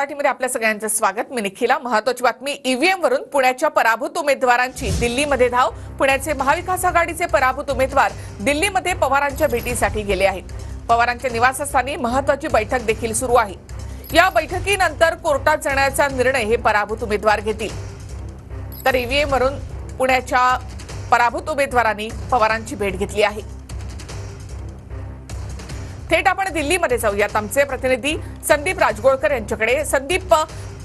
मध्ये आपल्या सगळ्यांचं स्वागत. मी निखिला. महत्त्वाची बातमी, ईव्हीएम वरून पुण्याच्या पराभूत उमेदवारांची दिल्लीमध्ये धाव. पुण्याचे महाविकास आघाडीचे पराभूत उमेदवार दिल्लीमध्ये पवारांच्या भेटीसाठी गेले आहेत. पवारांच्या निवासस्थानी महत्त्वाची बैठक देखील सुरू आहे. या बैठकीनंतर कोर्टात जाण्याचा निर्णय हे पराभूत उमेदवार घेतील. तर ईव्हीएम वरून पुण्याच्या पराभूत उमेदवारांनी पवारांची भेट घेतली आहे. थेट आपण दिल्लीमध्ये जाऊयात. आमचे प्रतिनिधी संदीप राजगोळकर यांच्याकडे. संदीप,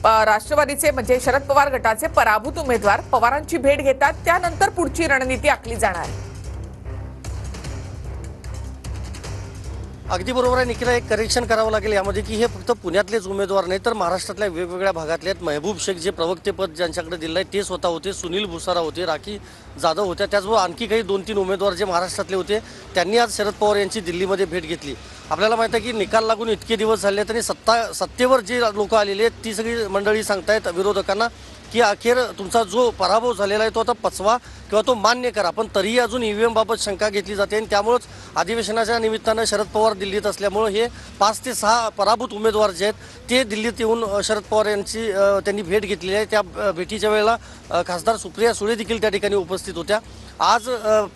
राष्ट्रवादीचे म्हणजे शरद पवार गटाचे पराभूत उमेदवार पवारांची भेट घेतात, त्यानंतर पुढची रणनीती आखली जाणार आहे. अगदी बरोबर आहे निखिला. एक करेक्शन करावं लागेल यामध्ये की हे फक्त पुण्यातलेच उमेदवार नाही तर महाराष्ट्रातल्या वेगवेगळ्या भागातले आहेत. महबूब शेख जे प्रवक्तेपद ज्यांच्याकडे दिलं आहे ते स्वतः होते, सुनील भुसारा होते, राखी जाधव होत्या, त्याचबरोबर आणखी काही 2-3 उमेदवार जे महाराष्ट्रातले होते त्यांनी आज शरद पवार यांची दिल्लीमध्ये भेट घेतली. आपल्याला माहिती आहे की निकाल लागून इतके दिवस झाले तरी सत्तेवर जे लोक आलेले आहेत ती सगळी मंडळी सांगतायत विरोधकांना की अखेर तुमचा जो पराभव झालेला आहे तो आता पचवा किंवा तो मान्य करा. पण तरीही अजून ईव्हीएम बाबत शंका घेतली जाते आणि त्यामुळेच अधिवेशनाच्या निमित्तानं शरद पवार दिल्लीत असल्यामुळे हे 5 ते 6 पराभूत उमेदवार जे आहेत ते दिल्लीत येऊन शरद पवार यांची त्यांनी भेट घेतलेली आहे. त्या भेटीच्या वेळेला खासदार सुप्रिया सुळे देखील त्या ठिकाणी उपस्थित होत्या. आज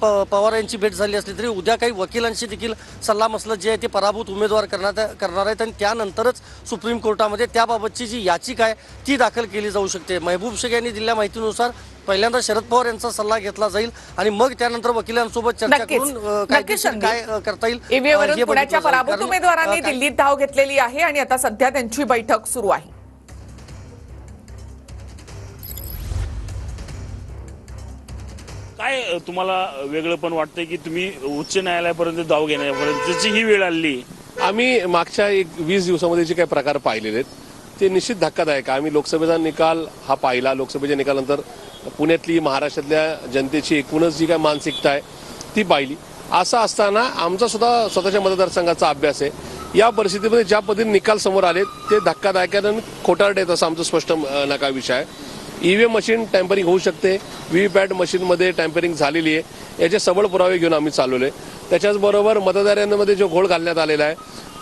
पवार यांची भेट झाली असली तरी उद्या काही वकिलांशी देखील सल्लामसलत जे आहे ते पराभूत उमेदवार करणार आहेत आणि त्यानंतरच सुप्रीम कोर्टामध्ये त्याबाबतची जी याचिका आहे ती दाखल केली जाऊ शकते. महबूब शेख यांनी दिलेल्या माहितीनुसार पहिल्यांदा शरद पवार यांचा सल्ला घेतला जाईल आणि मग त्यानंतर वकिलांसोबत चर्चा करून काय करता येईल. ईव्हीएमवरून पुण्याच्या पराभूत उमेदवारांनी दिल्लीत धाव घेतलेली आहे आणि आता सध्या त्यांची बैठक सुरू आहे. काय तुम्हाला वेगळं पण वाटतंय की तुम्ही उच्च न्यायालयापर्यंत धाव घेण्यापर्यंतची ही वेळ आली? आम्ही मागच्या 20 दिवसामध्ये जे काही प्रकार पाहिलेले आहेत ते निश्चित धक्कादायक. आम्ही लोकसभेचा निकाल हा पाहिला. लोकसभेच्या निकालानंतर पुण्यातली महाराष्ट्रातल्या जनतेची एकूणच जी काय मानसिकता आहे ती पाहिली. असं असताना आमचा सुद्धा स्वतःच्या मतदारसंघाचा अभ्यास आहे. या परिस्थितीमध्ये ज्या पद्धतीने निकाल समोर आले ते धक्कादायक आणि खोटारडे आहेत असं आमचं स्पष्ट नका विषय आहे. ईव्हीएम मशीन टॅम्परिंग होऊ शकते, व्हीव्हीपॅट मशीनमध्ये टॅम्परिंग झालेली आहे, याचे सबळ पुरावे घेऊन आम्ही चालवले. त्याच्याचबरोबर मतदारांमध्ये जो घोळ घालण्यात आलेला आहे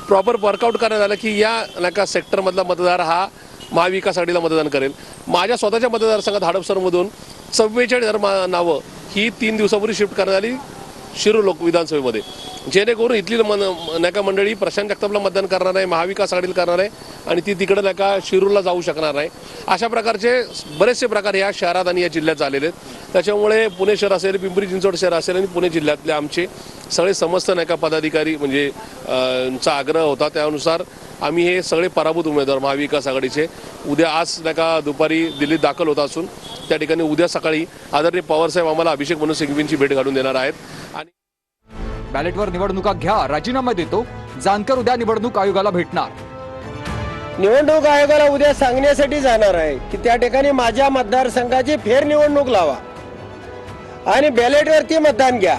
प्रॉपर वर्कआउट करण्यात आलं की या सेक्टरमधला मतदार हा महाविकास आघाडीला मतदान करेल. माझ्या स्वतःच्या मतदारसंघात हडपसरमधून 44 नावं ही 3 दिवसापूर्वी शिफ्ट करण्यात आली शिरूर लोक विधानसभेमध्ये, जेणेकरून इथली मंडळी प्रशांत जगतापला मतदान करणार आहे, महाविकास आघाडीला करणार आहे आणि ती तिकडे शिरूरला जाऊ शकणार नाही. अशा प्रकारचे बरेचसे प्रकार या शहरात आणि या जिल्ह्यात झालेले आहेत. त्याच्यामुळे पुणे शहर असेल, पिंपरी चिंचवड शहर असेल आणि पुणे जिल्ह्यातले आमचे सगळे समस्त पदाधिकारी म्हणजे चा आग्रह होता त्यानुसार आम्ही हे सगळे पराभूत उमेदवार महाविकास आघाडीचे उद्या आज दुपारी दिल्लीत दाखल होत असून त्या ठिकाणी उद्या सकाळी आदरणीय पवारसाहेब आम्हाला अभिषेक मनु सिंघवींची भेट घालून देणार आहेत. आणि बॅलेटवर निवडणुका घ्या, राजीनामा देतो. जानकर उद्या निवडणूक आयोगाला भेटणार. निवडणूक आयोगाला उद्या सांगण्यासाठी जाणार आहे की त्या ठिकाणी माझ्या मतदारसंघाची फेरनिवडणूक लावा आणि बॅलेटवरती मतदान घ्या.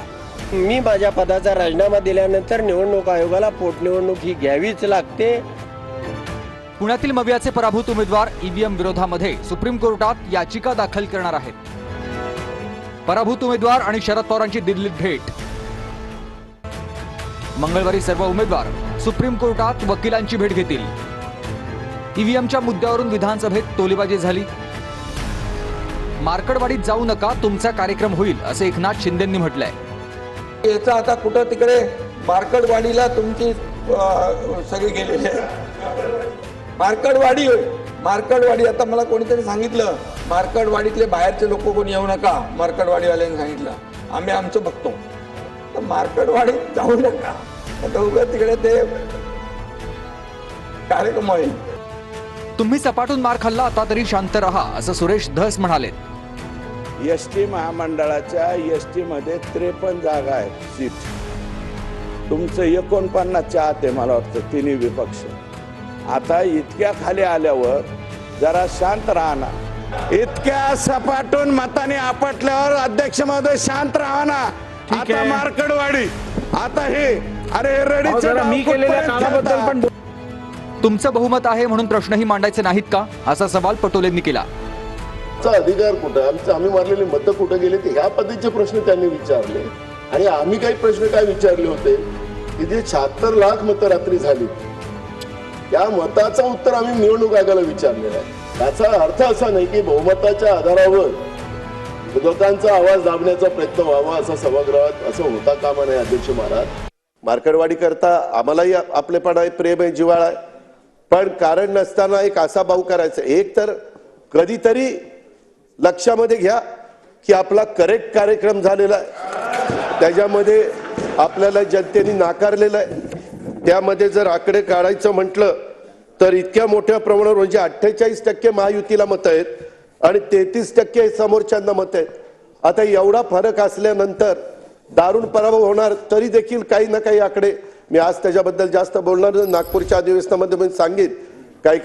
मी माझ्या पदाचा राजीनामा दिल्यानंतर निवडणूक आयोगाला पोटनिवडणूक ही घ्यावीच लागते. पुण्यातील मवियाचे पराभूत उमेदवार ईव्हीएम विरोधामध्ये सुप्रीम कोर्टात याचिका दाखल करणार आहेत. पराभूत उमेदवार आणि शरद पवारांची दिल्लीत भेट. मंगळवारी सर्व उमेदवार सुप्रीम कोर्टात वकिलांची भेट घेतील. ईव्हीएमच्या मुद्द्यावरून विधानसभेत टोलेबाजी झाली. मार्कडवाडीत जाऊ नका, तुमचा कार्यक्रम होईल असं एकनाथ शिंदेंनी म्हटलंय. याचा आता कुठं तिकडे मार्कडवाडीला तुमची सगळे गेलेले मार्कडवाडी आता मला कोणीतरी सांगितलं मार्कडवाडीतले बाहेरचे लोक कोणी येऊ नका. मार्कडवाडीवाल्यांनी सांगितलं आम्ही आमचं बघतो. तर मार्कडवाडीत जाऊ नका, आता उगाच तिकडे ते कार्यक्रम होईल. तुम्ही सपाटून मार खाल्ला, आता तरी शांत रहा असं सुरेश धस म्हणाले. एसटी महामंडळाच्या एसटी मध्ये 53 जागा आहेत सीट. तुमचं 49च्या आत आहे मला वाटतं तिन्ही विपक्ष. आता इतक्या खाली आल्यावर जरा शांत राहणार. इतक्या सपाटून मताने आपटल्यावर अध्यक्ष महोदय शांत राहणार. आता मार्कडवाडी आता हे अरे मी केलेल्या कामाबद्दल पण तुमचं बहुमत आहे म्हणून प्रश्नही मांडायचे नाहीत का असा सवाल पटोलेंनी केला. अधिकार कुठं, आम्ही मारलेले मतं कुठे गेले ते ह्या पद्धतीचे प्रश्न त्यांनी विचारले. आणि आम्ही काही प्रश्न काय विचारले होते की जे 76 लाख मतं रात्री झाली त्या मताचं उत्तर आम्ही निवडणूक आयोगाला विचारलेलं आहे. याचा अर्थ असा नाही की बहुमताच्या आधारावर विरोधकांचा आवाज दाबण्याचा प्रयत्न व्हावा असा सभागृहात असं होता कामा नये अध्यक्ष महाराज. मार्कडवाडी करता आम्हालाही आपलेपणा आहे, प्रेम आहे, जिव्हाळा आहे, पण कारण नसताना एक असा भाऊ करायचा. एक तर कधीतरी लक्षामध्ये घ्या की आपला करेक्ट कार्यक्रम झालेला आहे, त्याच्यामध्ये आपल्याला जनतेने नाकारलेलं आहे. त्यामध्ये जर आकडे काढायचं म्हटलं तर इतक्या मोठ्या प्रमाणावर म्हणजे 48% महायुतीला मतं आहेत आणि 33% समोरच्यांना मतं आहेत. आता एवढा फरक असल्यानंतर दारुण पराभव होणार, तरी देखील काही ना काही आकडे, मी आज त्याच्याबद्दल जास्त बोलणार, नागपूरच्या अधिवेशनामध्ये मी सांगेन काही